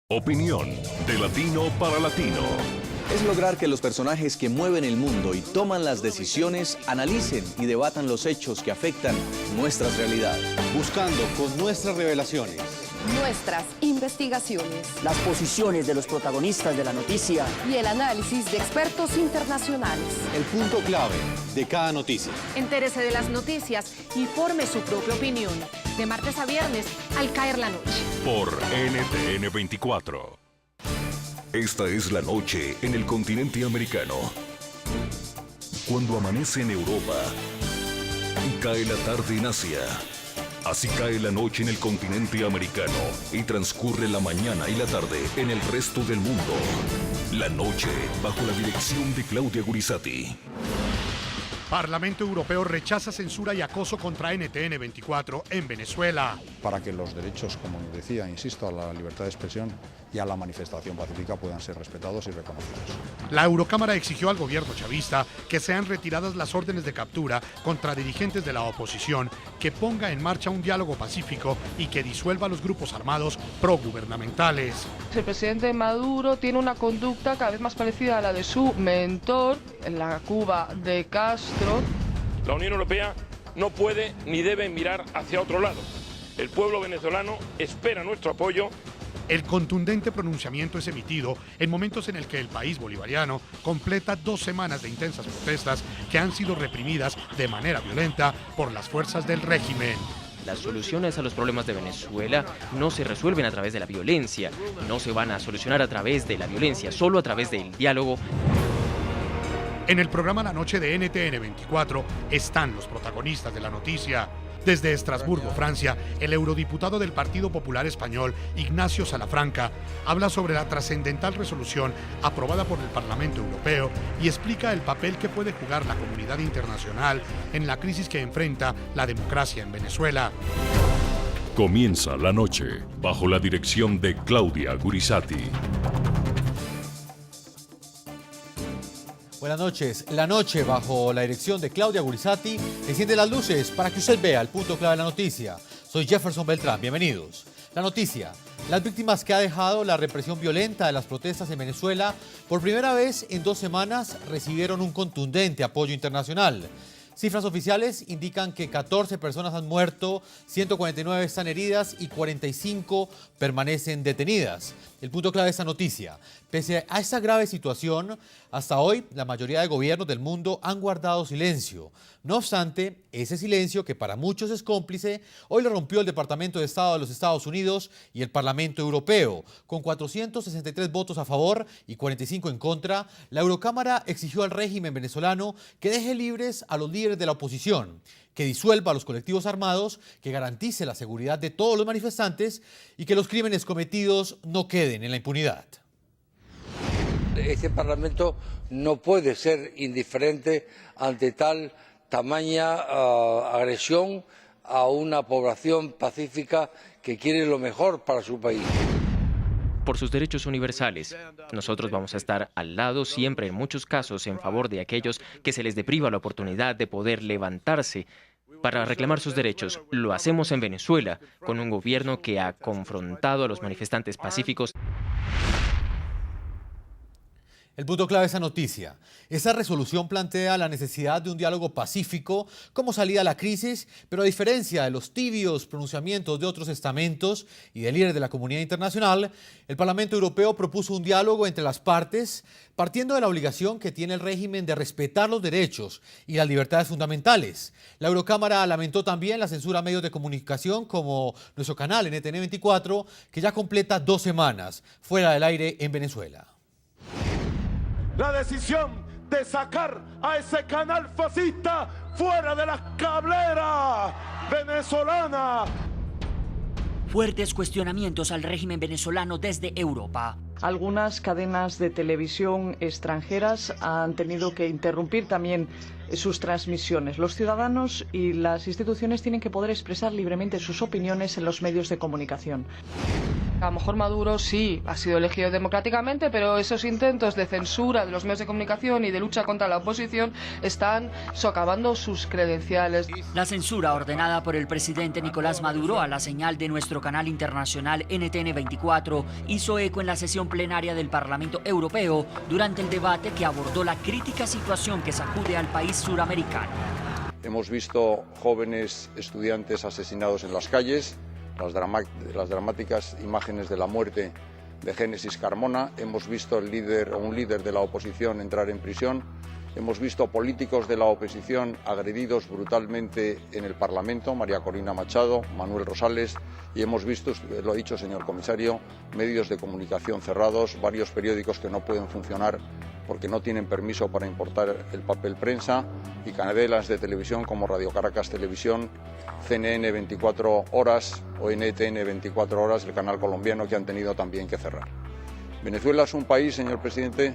Opinión de latino para latino. Es lograr que los personajes que mueven el mundo y toman las decisiones analicen y debatan los hechos que afectan nuestras realidades. Buscando con nuestras revelaciones, nuestras investigaciones, las posiciones de los protagonistas de la noticia y el análisis de expertos internacionales. el punto clave de cada noticia. Entérese de las noticias y forme su propia opinión. De martes a viernes, al caer la noche. Por NTN 24. Esta es la noche en el continente americano. Cuando amanece en Europa y cae la tarde en Asia. Así cae la noche en el continente americano y transcurre la mañana y la tarde en el resto del mundo. La noche bajo la dirección de Claudia Gurizati. Parlamento Europeo rechaza censura y acoso contra NTN 24 en Venezuela. Para que los derechos, como decía, insisto, a la libertad de expresión y a la manifestación pacífica puedan ser respetados y reconocidos. La Eurocámara exigió al gobierno chavista que sean retiradas las órdenes de captura contra dirigentes de la oposición, que ponga en marcha un diálogo pacífico y que disuelva los grupos armados progubernamentales. El presidente Maduro tiene una conducta cada vez más parecida a la de su mentor en la Cuba de Castro. La Unión Europea no puede ni debe mirar hacia otro lado. El pueblo venezolano espera nuestro apoyo. El contundente pronunciamiento es emitido en momentos en el que el país bolivariano completa 2 semanas de intensas protestas que han sido reprimidas de manera violenta por las fuerzas del régimen. Las soluciones a los problemas de Venezuela no se resuelven a través de la violencia, no se van a solucionar a través de la violencia, solo a través del diálogo. En el programa La Noche de NTN 24 están los protagonistas de la noticia. Desde Estrasburgo, Francia, el eurodiputado del Partido Popular Español, Ignacio Salafranca, habla sobre la trascendental resolución aprobada por el Parlamento Europeo y explica el papel que puede jugar la comunidad internacional en la crisis que enfrenta la democracia en Venezuela. Comienza la noche bajo la dirección de Claudia Gurizati. Buenas noches. La noche, bajo la dirección de Claudia Gurizati, enciende las luces para que usted vea el punto clave de la noticia. Soy Jefferson Beltrán, bienvenidos. La noticia: las víctimas que ha dejado la represión violenta de las protestas en Venezuela, por primera vez en 2 semanas recibieron un contundente apoyo internacional. Cifras oficiales indican que 14 personas han muerto, 149 están heridas y 45 permanecen detenidas. El punto clave de esta noticia: pese a esta grave situación, hasta hoy la mayoría de gobiernos del mundo han guardado silencio. No obstante, ese silencio, que para muchos es cómplice, hoy lo rompió el Departamento de Estado de los Estados Unidos y el Parlamento Europeo. Con 463 votos a favor y 45 en contra, la Eurocámara exigió al régimen venezolano que deje libres a los líderes de la oposición, que disuelva a los colectivos armados, que garantice la seguridad de todos los manifestantes y que los crímenes cometidos no queden en la impunidad. Este Parlamento no puede ser indiferente ante tamaña agresión a una población pacífica que quiere lo mejor para su país. Por sus derechos universales, nosotros vamos a estar al lado siempre, en muchos casos, en favor de aquellos que se les depriva la oportunidad de poder levantarse para reclamar sus derechos. Lo hacemos en Venezuela, con un gobierno que ha confrontado a los manifestantes pacíficos. El punto clave de esa noticia: esa resolución plantea la necesidad de un diálogo pacífico como salida a la crisis, pero a diferencia de los tibios pronunciamientos de otros estamentos y de líderes de la comunidad internacional, el Parlamento Europeo propuso un diálogo entre las partes, partiendo de la obligación que tiene el régimen de respetar los derechos y las libertades fundamentales. La Eurocámara lamentó también la censura a medios de comunicación como nuestro canal NTN 24, que ya completa 2 semanas fuera del aire en Venezuela. La decisión de sacar a ese canal fascista fuera de las cableras venezolanas. Fuertes cuestionamientos al régimen venezolano desde Europa. Algunas cadenas de televisión extranjeras han tenido que interrumpir también sus transmisiones. Los ciudadanos y las instituciones tienen que poder expresar libremente sus opiniones en los medios de comunicación. A lo mejor Maduro sí ha sido elegido democráticamente, pero esos intentos de censura de los medios de comunicación y de lucha contra la oposición están socavando sus credenciales. La censura ordenada por el presidente Nicolás Maduro a la señal de nuestro canal internacional NTN 24 hizo eco en la sesión plenaria del Parlamento Europeo durante el debate que abordó la crítica situación que sacude al país suramericano. Hemos visto jóvenes estudiantes asesinados en las calles, las dramáticas imágenes de la muerte de Génesis Carmona, hemos visto un líder de la oposición entrar en prisión, hemos visto políticos de la oposición agredidos brutalmente en el Parlamento, María Corina Machado, Manuel Rosales, y hemos visto, lo ha dicho señor comisario, medios de comunicación cerrados, varios periódicos que no pueden funcionar porque no tienen permiso para importar el papel prensa, y cadenas de televisión como Radio Caracas Televisión, CNN 24 horas o NTN 24 horas, el canal colombiano, que han tenido también que cerrar. Venezuela es un país, señor presidente,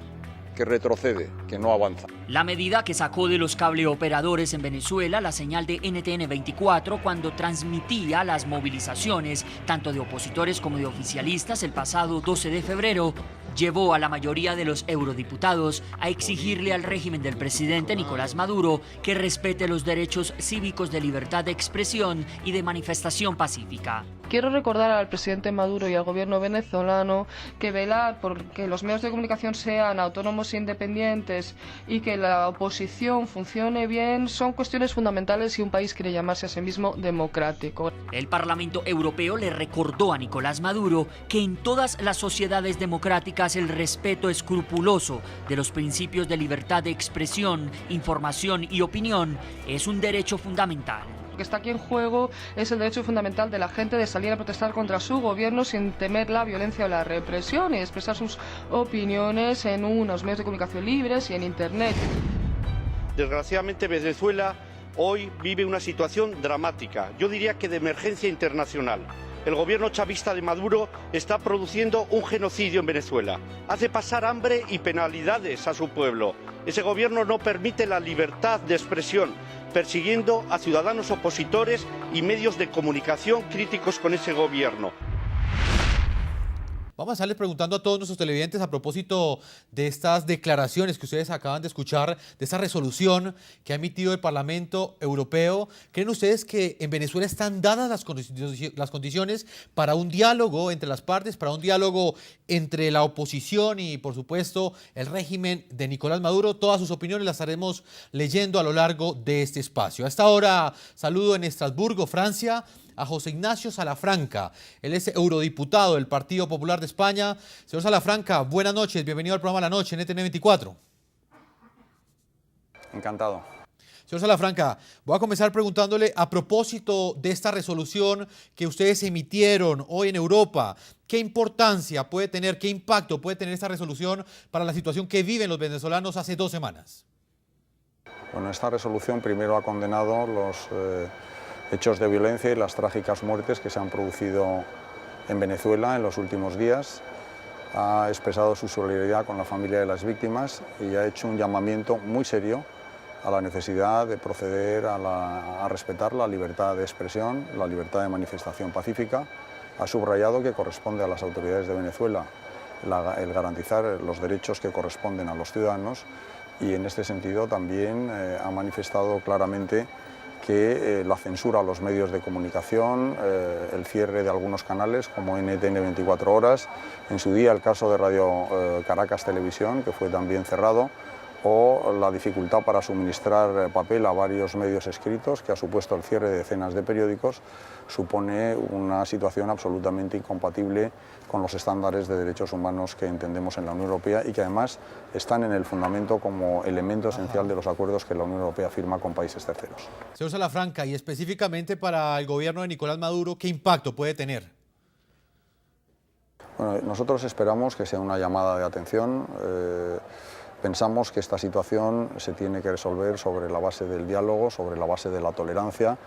que retrocede, que no avanza. La medida que sacó de los cableoperadores en Venezuela la señal de NTN 24 cuando transmitía las movilizaciones tanto de opositores como de oficialistas el pasado 12 de febrero llevó a la mayoría de los eurodiputados a exigirle al régimen del presidente Nicolás Maduro que respete los derechos cívicos de libertad de expresión y de manifestación pacífica. Quiero recordar al presidente Maduro y al gobierno venezolano que velar por que los medios de comunicación sean autónomos e independientes y que la oposición funcione bien son cuestiones fundamentales si un país quiere llamarse a sí mismo democrático. El Parlamento Europeo le recordó a Nicolás Maduro que en todas las sociedades democráticas el respeto escrupuloso de los principios de libertad de expresión, información y opinión es un derecho fundamental. Lo que está aquí en juego es el derecho fundamental de la gente de salir a protestar contra su gobierno sin temer la violencia o la represión y expresar sus opiniones en unos medios de comunicación libres y en Internet. Desgraciadamente Venezuela hoy vive una situación dramática, yo diría que de emergencia internacional. El gobierno chavista de Maduro está produciendo un genocidio en Venezuela. Hace pasar hambre y penalidades a su pueblo. Ese gobierno no permite la libertad de expresión, persiguiendo a ciudadanos opositores y medios de comunicación críticos con ese gobierno. Vamos a estarles preguntando a todos nuestros televidentes a propósito de estas declaraciones que ustedes acaban de escuchar, de esta resolución que ha emitido el Parlamento Europeo. ¿Creen ustedes que en Venezuela están dadas las condiciones para un diálogo entre las partes, para un diálogo entre la oposición y, por supuesto, el régimen de Nicolás Maduro? Todas sus opiniones las estaremos leyendo a lo largo de este espacio. A esta hora saludo en Estrasburgo, Francia, a José Ignacio Salafranca. Él es eurodiputado del Partido Popular de España. Señor Salafranca, buenas noches, bienvenido al programa La Noche en NTN 24. Encantado. Señor Salafranca, voy a comenzar preguntándole a propósito de esta resolución que ustedes emitieron hoy en Europa. ¿Qué importancia puede tener, qué impacto puede tener esta resolución para la situación que viven los venezolanos hace 2 semanas? Bueno, esta resolución primero ha condenado los hechos de violencia y las trágicas muertes que se han producido en Venezuela en los últimos días. Ha expresado su solidaridad con la familia de las víctimas y ha hecho un llamamiento muy serio a la necesidad de proceder a respetar la libertad de expresión, la libertad de manifestación pacífica. Ha subrayado que corresponde a las autoridades de Venezuela el garantizar los derechos que corresponden a los ciudadanos, y en este sentido también ha manifestado claramente que la censura a los medios de comunicación, el cierre de algunos canales como NTN 24 horas, en su día el caso de Radio Caracas Televisión, que fue también cerrado, o la dificultad para suministrar papel a varios medios escritos, que ha supuesto el cierre de decenas de periódicos, supone una situación absolutamente incompatible con los estándares de derechos humanos que entendemos en la Unión Europea y que además están en el fundamento como elemento esencial de los acuerdos que la Unión Europea firma con países terceros. Señor Salafranca, y específicamente para el gobierno de Nicolás Maduro, ¿qué impacto puede tener? Bueno, nosotros esperamos que sea una llamada de atención. Pensamos que esta situación se tiene que resolver sobre la base del diálogo, sobre la base de la tolerancia,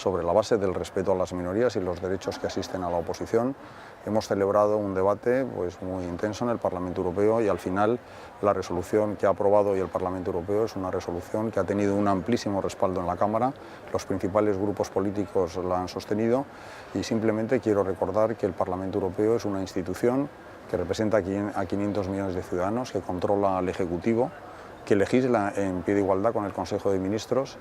sobre la base del respeto a las minorías y los derechos que asisten a la oposición. Hemos celebrado un debate pues, muy intenso en el Parlamento Europeo y al final la resolución que ha aprobado hoy el Parlamento Europeo es una resolución que ha tenido un amplísimo respaldo en la Cámara. Los principales grupos políticos la han sostenido y simplemente quiero recordar que el Parlamento Europeo es una institución que representa a 500 millones de ciudadanos, que controla al Ejecutivo, que legisla en pie de igualdad con el Consejo de Ministros,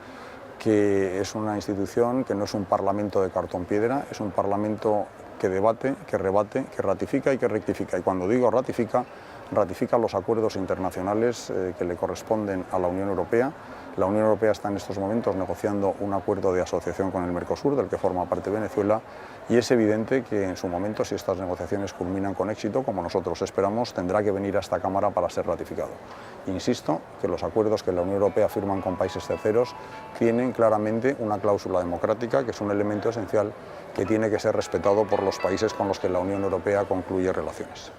que es una institución que no es un parlamento de cartón piedra, es un parlamento que debate, que rebate, que ratifica y que rectifica. Y cuando digo ratifica, ratifica los acuerdos internacionales que le corresponden a la Unión Europea. La Unión Europea está en estos momentos negociando un acuerdo de asociación con el Mercosur, del que forma parte Venezuela, y es evidente que en su momento, si estas negociaciones culminan con éxito, como nosotros esperamos, tendrá que venir a esta Cámara para ser ratificado. Insisto que los acuerdos que la Unión Europea firman con países terceros tienen claramente una cláusula democrática, que es un elemento esencial que tiene que ser respetado por los países con los que la Unión Europea concluye relaciones.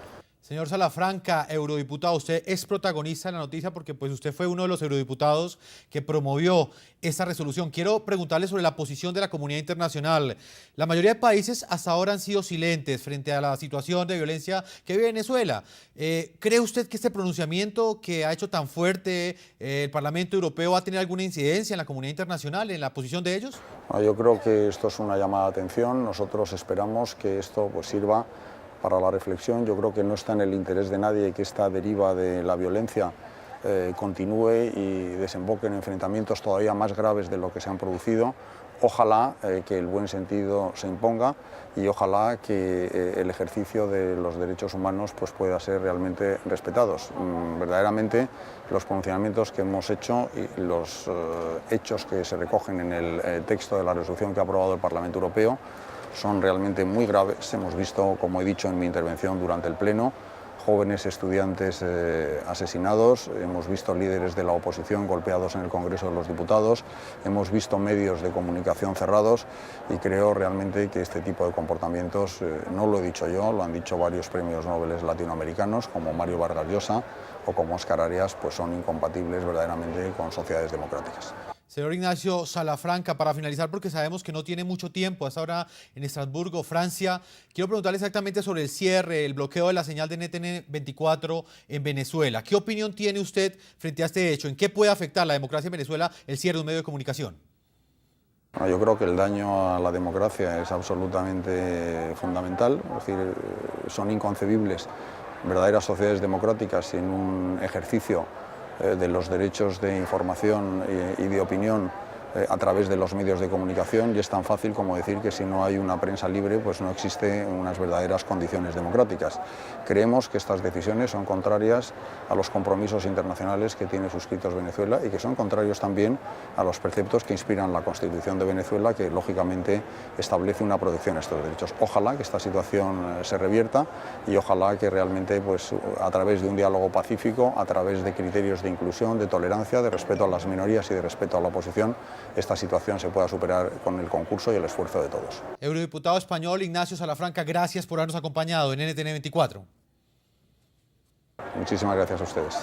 Señor Salafranca, eurodiputado, usted es protagonista de la noticia porque pues usted fue uno de los eurodiputados que promovió esta resolución. Quiero preguntarle sobre la posición de la comunidad internacional. La mayoría de países hasta ahora han sido silentes frente a la situación de violencia que vive Venezuela. ¿Cree usted que este pronunciamiento que ha hecho tan fuerte el Parlamento Europeo va a tener alguna incidencia en la comunidad internacional, en la posición de ellos? Yo creo que esto es una llamada de atención. Nosotros esperamos que esto pues, sirva para la reflexión. Yo creo que no está en el interés de nadie que esta deriva de la violencia continúe y desemboque en enfrentamientos todavía más graves de lo que se han producido. Ojalá que el buen sentido se imponga y ojalá que el ejercicio de los derechos humanos pues, pueda ser realmente respetados. Verdaderamente los pronunciamientos que hemos hecho y los hechos que se recogen en el texto de la resolución que ha aprobado el Parlamento Europeo son realmente muy graves. Hemos visto, como he dicho en mi intervención durante el Pleno, jóvenes estudiantes asesinados, hemos visto líderes de la oposición golpeados en el Congreso de los Diputados, hemos visto medios de comunicación cerrados y creo realmente que este tipo de comportamientos, no lo he dicho yo, lo han dicho varios premios Nobel latinoamericanos como Mario Vargas Llosa o como Óscar Arias, pues son incompatibles verdaderamente con sociedades democráticas. Señor Ignacio Salafranca, para finalizar, porque sabemos que no tiene mucho tiempo, hasta ahora en Estrasburgo, Francia, quiero preguntarle exactamente sobre el cierre, el bloqueo de la señal de NTN 24 en Venezuela. ¿Qué opinión tiene usted frente a este hecho? ¿En qué puede afectar la democracia en Venezuela el cierre de un medio de comunicación? Yo creo que el daño a la democracia es absolutamente fundamental, es decir, son inconcebibles verdaderas sociedades democráticas sin un ejercicio de los derechos de información y de opinión a través de los medios de comunicación, y es tan fácil como decir que si no hay una prensa libre pues no existen unas verdaderas condiciones democráticas. Creemos que estas decisiones son contrarias a los compromisos internacionales que tiene suscritos Venezuela y que son contrarios también a los preceptos que inspiran la Constitución de Venezuela, que lógicamente establece una protección a estos derechos. Ojalá que esta situación se revierta y ojalá que realmente pues, a través de un diálogo pacífico, a través de criterios de inclusión, de tolerancia, de respeto a las minorías y de respeto a la oposición, esta situación se pueda superar con el concurso y el esfuerzo de todos. Eurodiputado español Ignacio Salafranca, gracias por habernos acompañado en NTN 24. Muchísimas gracias a ustedes.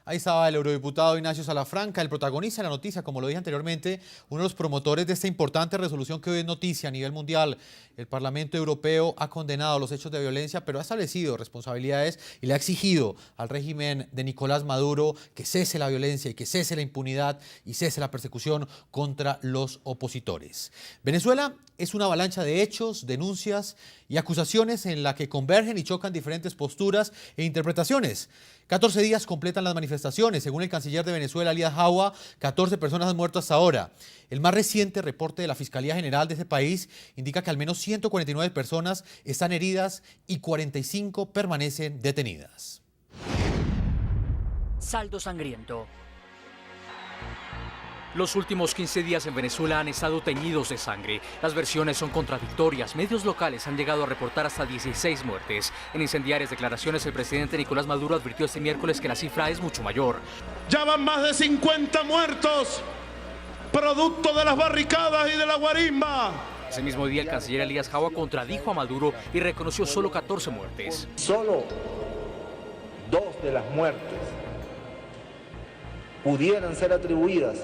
Ahí estaba el eurodiputado Ignacio Salafranca, el protagonista de la noticia, como lo dije anteriormente, uno de los promotores de esta importante resolución que hoy es noticia a nivel mundial. El Parlamento Europeo ha condenado los hechos de violencia, pero ha establecido responsabilidades y le ha exigido al régimen de Nicolás Maduro que cese la violencia y que cese la impunidad y cese la persecución contra los opositores. Venezuela es una avalancha de hechos, denuncias y acusaciones en la que convergen y chocan diferentes posturas e interpretaciones. 14 días completan las manifestaciones. Según el canciller de Venezuela, Elías Jaua, 14 personas han muerto hasta ahora. El más reciente reporte de la Fiscalía General de ese país indica que al menos 149 personas están heridas y 45 permanecen detenidas. Saldo sangriento. Los últimos 15 días en Venezuela han estado teñidos de sangre. Las versiones son contradictorias. Medios locales han llegado a reportar hasta 16 muertes. En incendiarias declaraciones, el presidente Nicolás Maduro advirtió este miércoles que la cifra es mucho mayor. Ya van más de 50 muertos, producto de las barricadas y de la guarimba. Ese mismo día, el canciller Elías Jaua contradijo a Maduro y reconoció solo 14 muertes. Solo 2 de las muertes pudieran ser atribuidas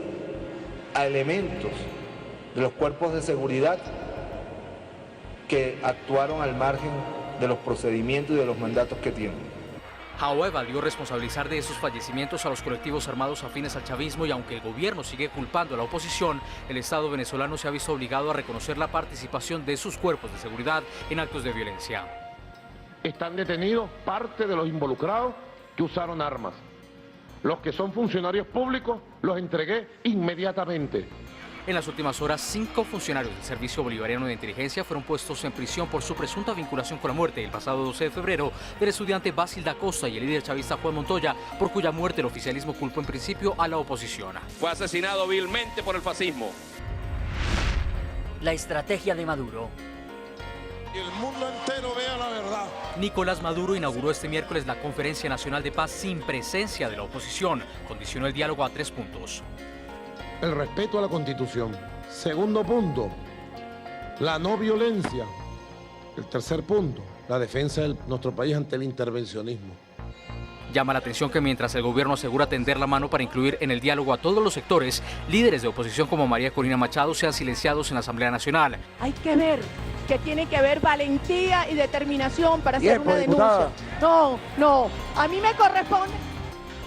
a elementos de los cuerpos de seguridad que actuaron al margen de los procedimientos y de los mandatos que tienen. Jao evadió responsabilizar de esos fallecimientos a los colectivos armados afines al chavismo y aunque el gobierno sigue culpando a la oposición, el Estado venezolano se ha visto obligado a reconocer la participación de sus cuerpos de seguridad en actos de violencia. Están detenidos parte de los involucrados que usaron armas. Los que son funcionarios públicos los entregué inmediatamente. En las últimas horas, 5 funcionarios del Servicio Bolivariano de Inteligencia fueron puestos en prisión por su presunta vinculación con la muerte el pasado 12 de febrero del estudiante Basil da Costa y el líder chavista Juan Montoya, por cuya muerte el oficialismo culpó en principio a la oposición. Fue asesinado vilmente por el fascismo. La estrategia de Maduro. Y el mundo entero vea la verdad. Nicolás Maduro inauguró este miércoles la Conferencia Nacional de Paz sin presencia de la oposición. Condicionó el diálogo a 3 puntos. El respeto a la Constitución. Segundo punto, la no violencia. El tercer punto, la defensa de nuestro país ante el intervencionismo. Llama la atención que mientras el gobierno asegura tender la mano para incluir en el diálogo a todos los sectores, líderes de oposición como María Corina Machado sean silenciados en la Asamblea Nacional. Hay que ver que tiene que haber valentía y determinación para hacer una denuncia. No, a mí me corresponde.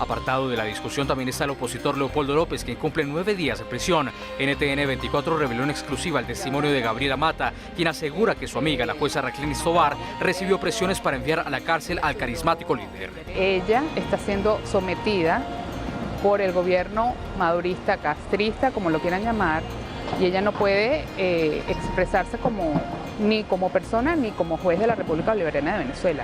Apartado de la discusión también está el opositor Leopoldo López, quien cumple 9 días de prisión. NTN 24 reveló en exclusiva el testimonio de Gabriela Mata, quien asegura que su amiga, la jueza Raquel Tovar, recibió presiones para enviar a la cárcel al carismático líder. Ella está siendo sometida por el gobierno madurista, castrista, como lo quieran llamar, y ella no puede expresarse ni como persona ni como juez de la República Bolivariana de Venezuela.